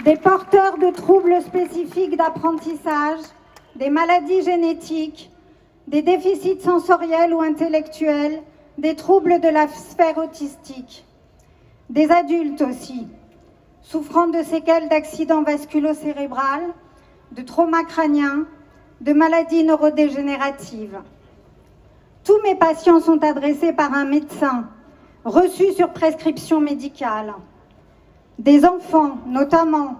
des porteurs de troubles spécifiques d'apprentissage, des maladies génétiques, des déficits sensoriels ou intellectuels, des troubles de la sphère autistique, des adultes aussi, souffrant de séquelles d'accidents vasculo-cérébrales, de traumas crâniens, de maladies neurodégénératives. Tous mes patients sont adressés par un médecin, reçus sur prescription médicale. Des enfants, notamment,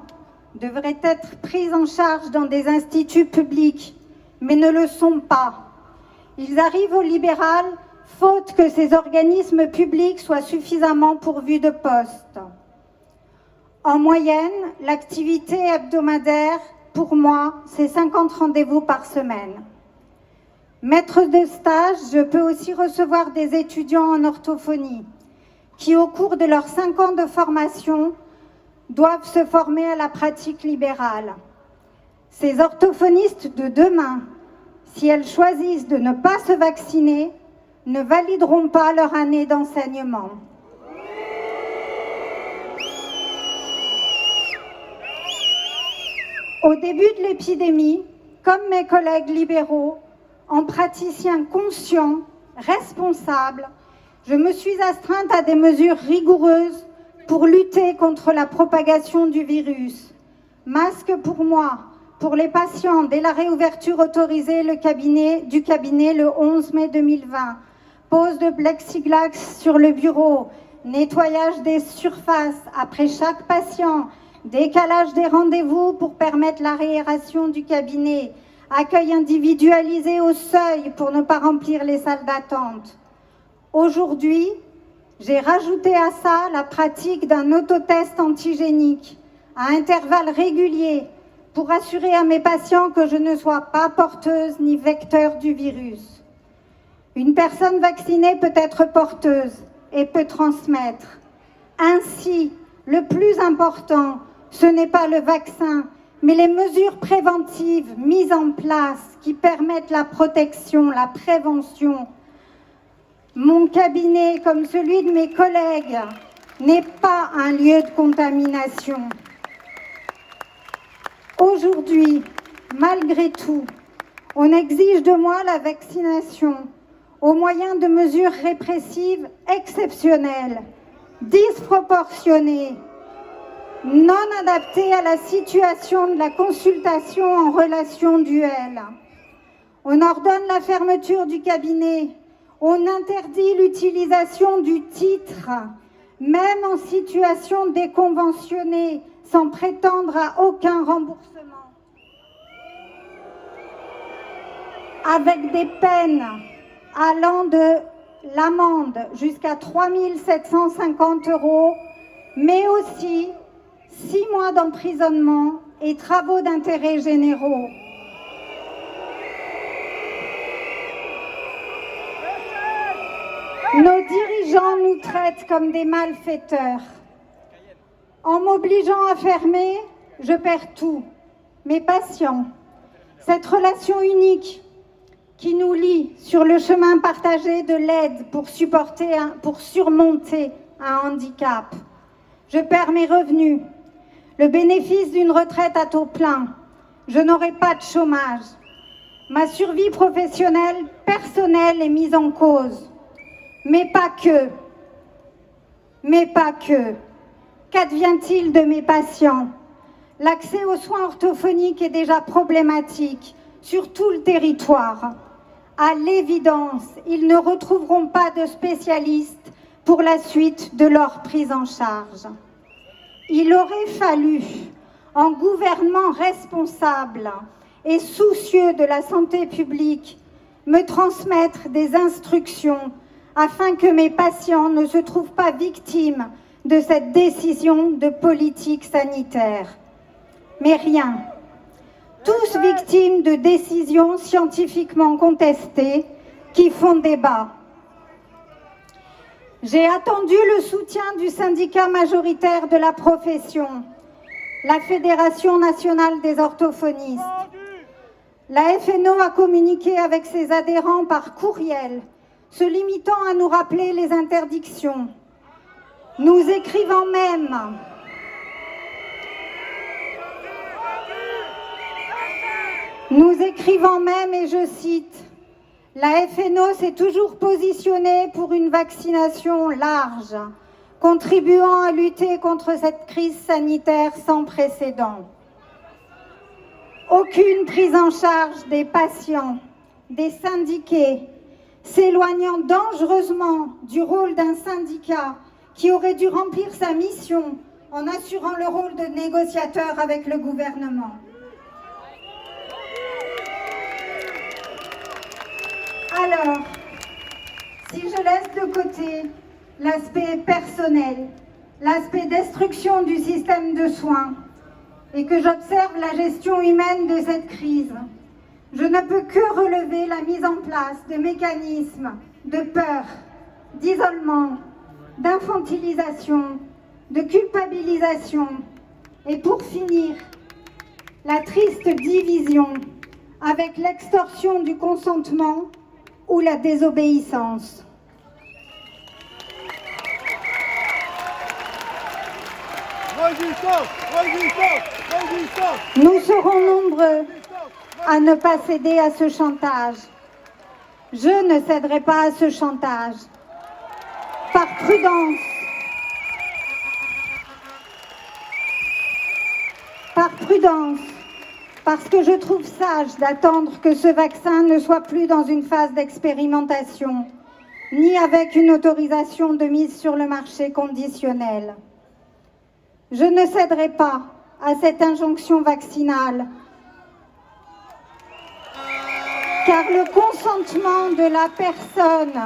devraient être pris en charge dans des instituts publics, mais ne le sont pas. Ils arrivent au libéral, faute que ces organismes publics soient suffisamment pourvus de postes. En moyenne, l'activité hebdomadaire, pour moi, c'est 50 rendez-vous par semaine. Maître de stage, je peux aussi recevoir des étudiants en orthophonie qui, au cours de leurs 5 ans de formation, doivent se former à la pratique libérale. Ces orthophonistes de demain, si elles choisissent de ne pas se vacciner, ne valideront pas leur année d'enseignement. Au début de l'épidémie, comme mes collègues libéraux, en praticiens conscients, responsables, je me suis astreinte à des mesures rigoureuses pour lutter contre la propagation du virus. Masque pour moi, pour les patients, dès la réouverture autorisée du cabinet le 11 mai 2020. Pose de plexiglas sur le bureau, nettoyage des surfaces après chaque patient, décalage des rendez-vous pour permettre l'aération du cabinet, accueil individualisé au seuil pour ne pas remplir les salles d'attente. Aujourd'hui, j'ai rajouté à ça la pratique d'un autotest antigénique à intervalles réguliers pour assurer à mes patients que je ne sois pas porteuse ni vecteur du virus. Une personne vaccinée peut être porteuse et peut transmettre. Ainsi, le plus important, ce n'est pas le vaccin, mais les mesures préventives mises en place qui permettent la protection, la prévention. Mon cabinet, comme celui de mes collègues, n'est pas un lieu de contamination. Aujourd'hui, malgré tout, on exige de moi la vaccination au moyen de mesures répressives exceptionnelles, disproportionnées, non adaptées à la situation de la consultation en relation duel. On ordonne la fermeture du cabinet, on interdit l'utilisation du titre, même en situation déconventionnée, sans prétendre à aucun remboursement. Avec des peines allant de l'amende jusqu'à 3 750 €, mais aussi 6 mois d'emprisonnement et travaux d'intérêt généraux. Nos dirigeants nous traitent comme des malfaiteurs. En m'obligeant à fermer, je perds tout. Mes patients, cette relation unique qui nous lie sur le chemin partagé de l'aide pour surmonter un handicap. Je perds mes revenus, le bénéfice d'une retraite à taux plein. Je n'aurai pas de chômage. Ma survie professionnelle, personnelle est mise en cause. Mais pas que. Qu'advient-il de mes patients? L'accès aux soins orthophoniques est déjà problématique sur tout le territoire. À l'évidence, ils ne retrouveront pas de spécialistes pour la suite de leur prise en charge. Il aurait fallu un gouvernement responsable et soucieux de la santé publique me transmettre des instructions afin que mes patients ne se trouvent pas victimes de cette décision de politique sanitaire. Mais rien. Tous victimes de décisions scientifiquement contestées qui font débat. J'ai attendu le soutien du syndicat majoritaire de la profession, la Fédération nationale des orthophonistes. La FNO a communiqué avec ses adhérents par courriel, se limitant à nous rappeler les interdictions, nous écrivant même Nous écrivons même, et je cite, « La FNO s'est toujours positionnée pour une vaccination large, contribuant à lutter contre cette crise sanitaire sans précédent. Aucune prise en charge des patients, des syndiqués, s'éloignant dangereusement du rôle d'un syndicat qui aurait dû remplir sa mission en assurant le rôle de négociateur avec le gouvernement. Alors, si je laisse de côté l'aspect personnel, l'aspect destruction du système de soins, et que j'observe la gestion humaine de cette crise, je ne peux que relever la mise en place de mécanismes de peur, d'isolement, d'infantilisation, de culpabilisation, et pour finir, la triste division avec l'extorsion du consentement ou la désobéissance. Résistance, résistance, résistance. Nous serons nombreux à ne pas céder à ce chantage. Je ne céderai pas à ce chantage. Par prudence, parce que je trouve sage d'attendre que ce vaccin ne soit plus dans une phase d'expérimentation, ni avec une autorisation de mise sur le marché conditionnelle. Je ne céderai pas à cette injonction vaccinale, car le consentement de la personne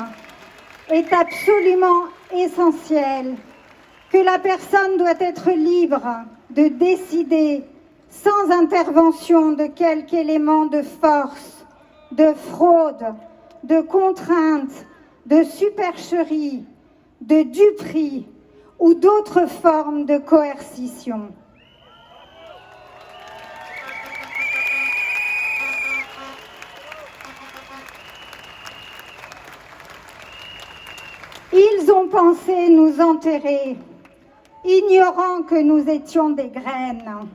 est absolument essentiel, que la personne doit être libre de décider sans intervention de quelque élément de force, de fraude, de contrainte, de supercherie, de duperie ou d'autres formes de coercition. Ils ont pensé nous enterrer, ignorant que nous étions des graines.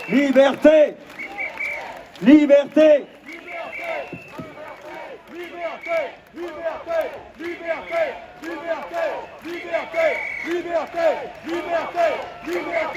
Liberté! Liberté! Liberté!